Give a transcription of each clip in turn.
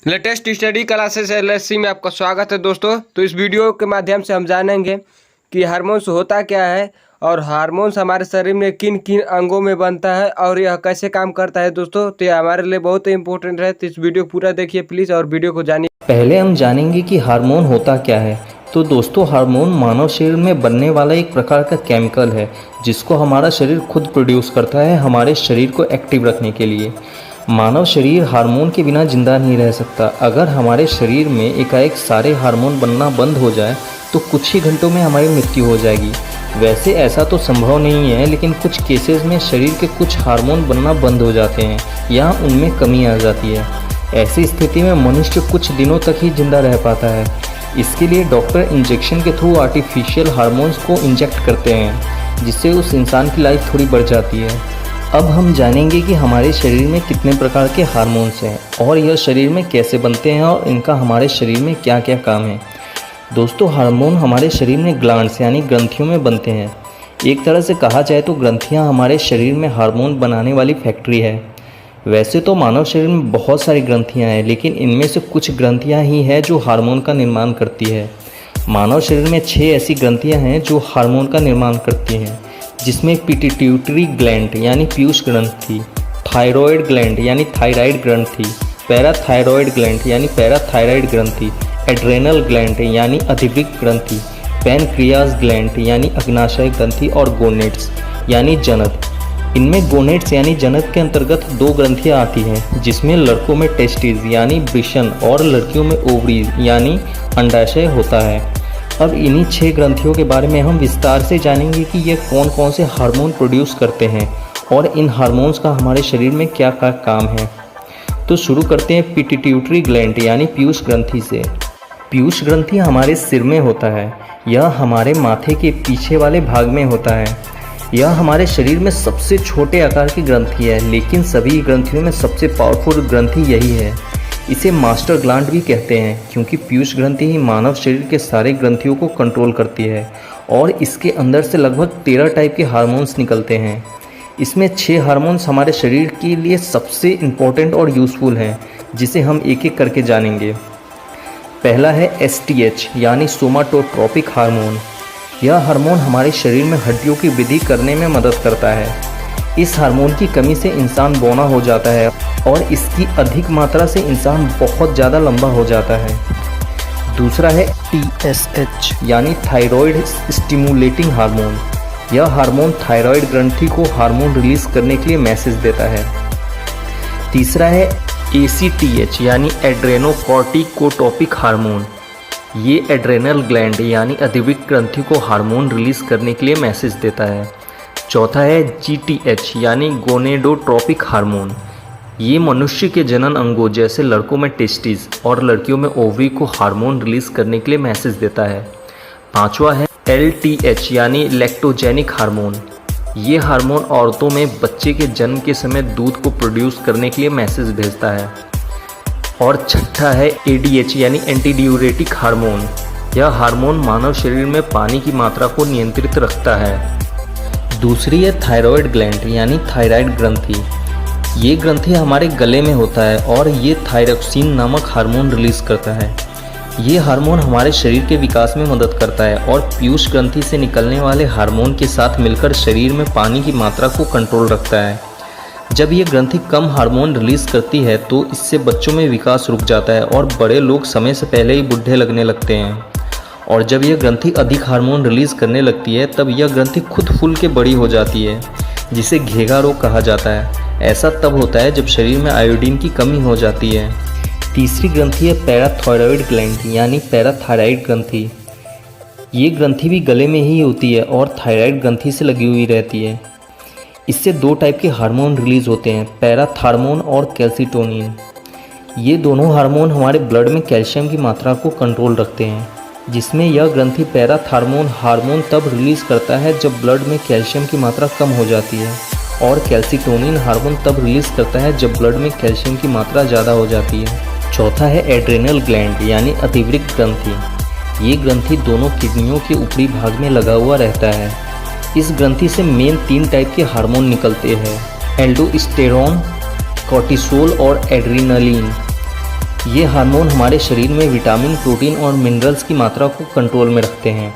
Latest study classes LSC में आपका स्वागत है दोस्तों। तो इस वीडियो के माध्यम से हम जानेंगे कि हार्मोन्स होता क्या है और हार्मोन्स हमारे शरीर में किन किन अंगों में बनता है और यह कैसे काम करता है दोस्तों। तो यह हमारे लिए बहुत ही इंपॉर्टेंट है, तो इस वीडियो को पूरा देखिए प्लीज़ और वीडियो को जानिए। पहले हम जानेंगे कि हार्मोन होता क्या है। तो दोस्तों, हार्मोन मानव शरीर में बनने वाला एक प्रकार का केमिकल है जिसको हमारा शरीर खुद प्रोड्यूस करता है हमारे शरीर को एक्टिव रखने के लिए। मानव शरीर हार्मोन के बिना जिंदा नहीं रह सकता। अगर हमारे शरीर में एकाएक सारे हार्मोन बनना बंद हो जाए तो कुछ ही घंटों में हमारी मृत्यु हो जाएगी। वैसे ऐसा तो संभव नहीं है, लेकिन कुछ केसेस में शरीर के कुछ हार्मोन बनना बंद हो जाते हैं या उनमें कमी आ जाती है। ऐसी स्थिति में मनुष्य कुछ दिनों तक ही जिंदा रह पाता है। इसके लिए डॉक्टर इंजेक्शन के थ्रू आर्टिफिशियल हार्मोन्स को इंजेक्ट करते हैं, जिससे उस इंसान की लाइफ थोड़ी बढ़ जाती है। अब हम जानेंगे कि हमारे शरीर में कितने प्रकार के हार्मोन्स हैं और यह शरीर में कैसे बनते हैं और इनका हमारे शरीर में क्या क्या काम है। दोस्तों, हार्मोन हमारे शरीर में ग्लैंड्स यानी ग्रंथियों में बनते हैं। एक तरह से कहा जाए तो ग्रंथियां हमारे शरीर में हार्मोन बनाने वाली फैक्ट्री है। वैसे तो मानव शरीर में बहुत सारी ग्रंथियां हैं, लेकिन इनमें से कुछ ग्रंथियां ही हैं जो हार्मोन का निर्माण करती है। मानव शरीर में 6 ऐसी ग्रंथियां हैं जो हार्मोन का निर्माण करती हैं, जिसमें पिट्यूटरी ग्लैंड यानी पीयूष ग्रंथि, थायराइड ग्लैंड यानी थायराइड ग्रंथि, पैराथायरॉयड ग्लैंड यानी पैराथायरॉयड ग्रंथि, एड्रेनल ग्लैंड यानी अधिवृक्क ग्रंथि, पैनक्रियाज ग्लैंड यानी अग्नाशय ग्रंथि और गोनेड्स यानी जनक। इनमें गोनेड्स यानी जनक के अंतर्गत 2 ग्रंथियां आती हैं, जिसमें लड़कों में टेस्टिस यानी वृषण और लड़कियों में ओवरीज यानी अंडाशय होता है। अब इन्हीं 6 ग्रंथियों के बारे में हम विस्तार से जानेंगे कि ये कौन कौन से हार्मोन प्रोड्यूस करते हैं और इन हार्मोन्स का हमारे शरीर में क्या क्या काम है। तो शुरू करते हैं पिट्यूटरी ग्लैंड यानी पीयूष ग्रंथि से। पीयूष ग्रंथि हमारे सिर में होता है। यह हमारे माथे के पीछे वाले भाग में होता है। यह हमारे शरीर में सबसे छोटे आकार की ग्रंथि है, लेकिन सभी ग्रंथियों में सबसे पावरफुल ग्रंथि यही है। इसे मास्टर ग्लैंड भी कहते हैं, क्योंकि पीयूष ग्रंथि ही मानव शरीर के सारे ग्रंथियों को कंट्रोल करती है और इसके अंदर से लगभग 13 टाइप के हार्मोन्स निकलते हैं। इसमें 6 हार्मोन्स हमारे शरीर के लिए सबसे इम्पोर्टेंट और यूज़फुल हैं, जिसे हम एक एक करके जानेंगे। पहला है STH यानी सोमाटोट्रोपिक हार्मोन। यह हार्मोन हमारे शरीर में हड्डियों की वृद्धि करने में मदद करता है। इस हार्मोन की कमी से इंसान बौना हो जाता है और इसकी अधिक मात्रा से इंसान बहुत ज़्यादा लंबा हो जाता है। दूसरा है TSH यानी थायराइड स्टिमुलेटिंग हार्मोन। यह हार्मोन थायराइड ग्रंथि को हार्मोन रिलीज करने के लिए मैसेज देता है। तीसरा है ACTH यानी एड्रेनोकॉर्टिकोटोपिक हार्मोन। ये एड्रेनल ग्लैंड यानी अधिवृक्क ग्रंथि को हार्मोन रिलीज करने के लिए मैसेज देता है। चौथा है GTH यानी गोनेडोट्रोपिक हार्मोन। ये मनुष्य के जनन अंगों जैसे लड़कों में टेस्टिस और लड़कियों में ओवरी को हार्मोन रिलीज करने के लिए मैसेज देता है। पांचवा है LTH यानी लैक्टोजेनिक हार्मोन। ये हार्मोन औरतों में बच्चे के जन्म के समय दूध को प्रोड्यूस करने के लिए मैसेज भेजता है। और छठा है ADH यानी एंटी डायूरेटिक हार्मोन। यह हार्मोन मानव शरीर में पानी की मात्रा को नियंत्रित रखता है। दूसरी है थायराइड ग्लैंड यानी थायराइड ग्रंथि। ये ग्रंथि हमारे गले में होता है और ये थायरोक्सिन नामक हार्मोन रिलीज करता है। ये हार्मोन हमारे शरीर के विकास में मदद करता है और पीयूष ग्रंथि से निकलने वाले हार्मोन के साथ मिलकर शरीर में पानी की मात्रा को कंट्रोल रखता है। जब ये ग्रंथि कम हार्मोन रिलीज करती है तो इससे बच्चों में विकास रुक जाता है और बड़े लोग समय से पहले ही बुढ़े लगने लगते हैं। और जब यह ग्रंथि अधिक हार्मोन रिलीज करने लगती है तब यह ग्रंथि खुद फूल के बड़ी हो जाती है, जिसे घेगा रोग कहा जाता है। ऐसा तब होता है जब शरीर में आयोडीन की कमी हो जाती है। तीसरी ग्रंथि है पैराथायरॉयड ग्लैंड यानी पैराथायरॉयड ग्रंथि। ये ग्रंथि भी गले में ही होती है और थायराइड ग्रंथि से लगी हुई रहती है। इससे 2 टाइप के हार्मोन रिलीज होते हैं, पैराथार्मोन और कैल्सिटोनिन। ये दोनों हार्मोन हमारे ब्लड में कैल्शियम की मात्रा को कंट्रोल रखते हैं, जिसमें यह ग्रंथि पैराथार्मोन हार्मोन तब रिलीज करता है जब ब्लड में कैल्शियम की मात्रा कम हो जाती है, और कैल्सिटोनिन हार्मोन तब रिलीज करता है जब ब्लड में कैल्शियम की मात्रा ज़्यादा हो जाती है। चौथा है एड्रेनल ग्लैंड यानी अधिवृक्क ग्रंथि। ये ग्रंथि दोनों किडनियों के ऊपरी भाग में लगा हुआ रहता है। इस ग्रंथि से मेन 3 टाइप के हार्मोन निकलते हैं, एल्डोस्टेरोन, कॉर्टिसोल और एड्रेनालिन। ये हार्मोन हमारे शरीर में विटामिन, प्रोटीन और मिनरल्स की मात्रा को कंट्रोल में रखते हैं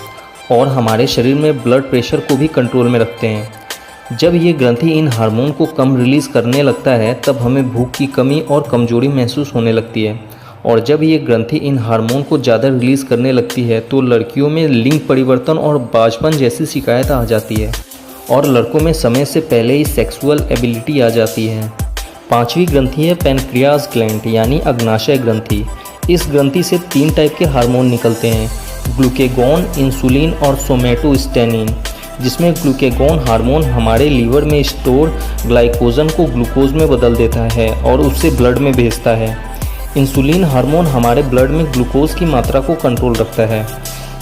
और हमारे शरीर में ब्लड प्रेशर को भी कंट्रोल में रखते हैं। जब ये ग्रंथि इन हार्मोन को कम रिलीज़ करने लगता है तब हमें भूख की कमी और कमजोरी महसूस होने लगती है, और जब ये ग्रंथि इन हार्मोन को ज़्यादा रिलीज़ करने लगती है तो लड़कियों में लिंग परिवर्तन और बाझपन जैसी शिकायत आ जाती है और लड़कों में समय से पहले ही सेक्सुअल एबिलिटी आ जाती है। पांचवी ग्रंथि है पैनक्रियाज ग्लैंड यानी अग्नाशय ग्रंथि। इस ग्रंथि से 3 टाइप के हार्मोन निकलते हैं, ग्लूकेगॉन, इंसुलिन और सोमेटोस्टेनिन, जिसमें ग्लूकेगॉन हार्मोन हमारे लीवर में स्टोर ग्लाइकोजन को ग्लूकोज में बदल देता है और उससे ब्लड में भेजता है। इंसुलिन हार्मोन हमारे ब्लड में ग्लूकोज की मात्रा को कंट्रोल रखता है।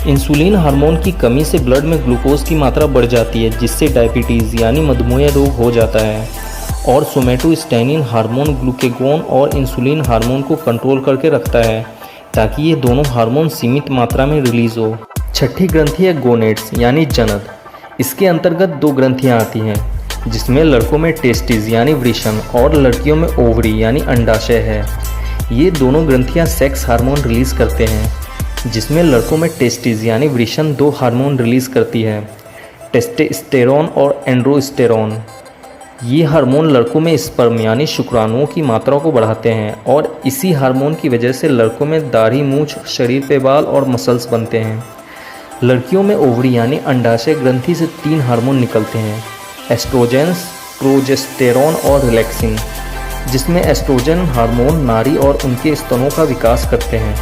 इंसुलिन हार्मोन की कमी से ब्लड में ग्लूकोज की मात्रा बढ़ जाती है, जिससे डायबिटीज़ यानी मधुमेह रोग हो जाता है। और सोमेटोस्टेनिन हार्मोन ग्लूकेगॉन और इंसुलिन हार्मोन को कंट्रोल करके रखता है ताकि ये दोनों हार्मोन सीमित मात्रा में रिलीज हो। छठी ग्रंथि है गोनेड्स यानी जनन। इसके अंतर्गत 2 ग्रंथियाँ आती हैं, जिसमें लड़कों में टेस्टिस यानी वृषण और लड़कियों में ओवरी यानी अंडाशय है। ये दोनों ग्रंथियाँ सेक्स हार्मोन रिलीज़ करते हैं, जिसमें लड़कों में टेस्टिस यानी वृषण 2 हार्मोन रिलीज़ करती है, टेस्टोस्टेरोन और एंड्रोस्टेरोन। ये हार्मोन लड़कों में स्पर्म यानी शुक्राणुओं की मात्रा को बढ़ाते हैं और इसी हार्मोन की वजह से लड़कों में दाढ़ी, मूंछ, शरीर पे बाल और मसल्स बनते हैं। लड़कियों में ओवरी यानी अंडाशय ग्रंथि से 3 हार्मोन निकलते हैं, एस्ट्रोजेंस, प्रोजेस्टेरोन और रिलैक्सिन, जिसमें एस्ट्रोजन हार्मोन नारी और उनके स्तनों का विकास करते हैं।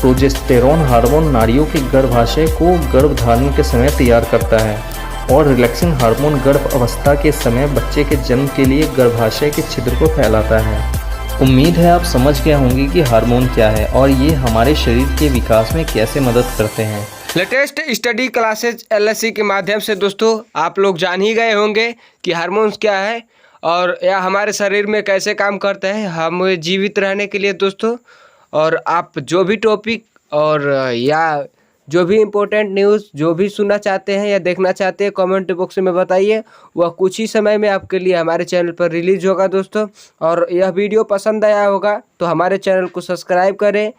प्रोजेस्टेरोन हार्मोन नारियों के गर्भाशय को गर्भधारण के समय तैयार करता है और रिलैक्सिन हार्मोन गर्भ अवस्था के समय बच्चे के जन्म के लिए गर्भाशय के छिद्र को फैलाता है। उम्मीद है आप समझ गए होंगे कि हार्मोन क्या है और ये हमारे शरीर के विकास में कैसे मदद करते हैं। लेटेस्ट स्टडी क्लासेज LSC के माध्यम से दोस्तों आप लोग जान ही गए होंगे कि हार्मोन्स क्या है और यह हमारे शरीर में कैसे काम करते हैं हमें जीवित रहने के लिए दोस्तों। और आप जो भी टॉपिक और या जो भी इम्पोर्टेंट न्यूज़ जो भी सुनना चाहते हैं या देखना चाहते हैं कमेंट बॉक्स में बताइए, वह कुछ ही समय में आपके लिए हमारे चैनल पर रिलीज होगा दोस्तों। और यह वीडियो पसंद आया होगा तो हमारे चैनल को सब्सक्राइब करें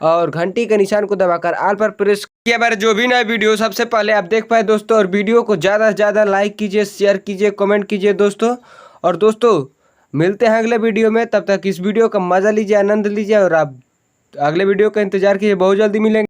और घंटी के निशान को दबाकर ऑल पर प्रेस किए हमारे जो भी नए वीडियो सबसे पहले आप देख पाए दोस्तों। और वीडियो को ज़्यादा से ज़्यादा लाइक कीजिए, शेयर कीजिए, कमेंट कीजिए दोस्तों। और दोस्तों मिलते हैं अगले वीडियो में, तब तक इस वीडियो का मज़ा लीजिए, आनंद लीजिए और आप अगले वीडियो का इंतज़ार कीजिए, बहुत जल्दी मिलेंगे।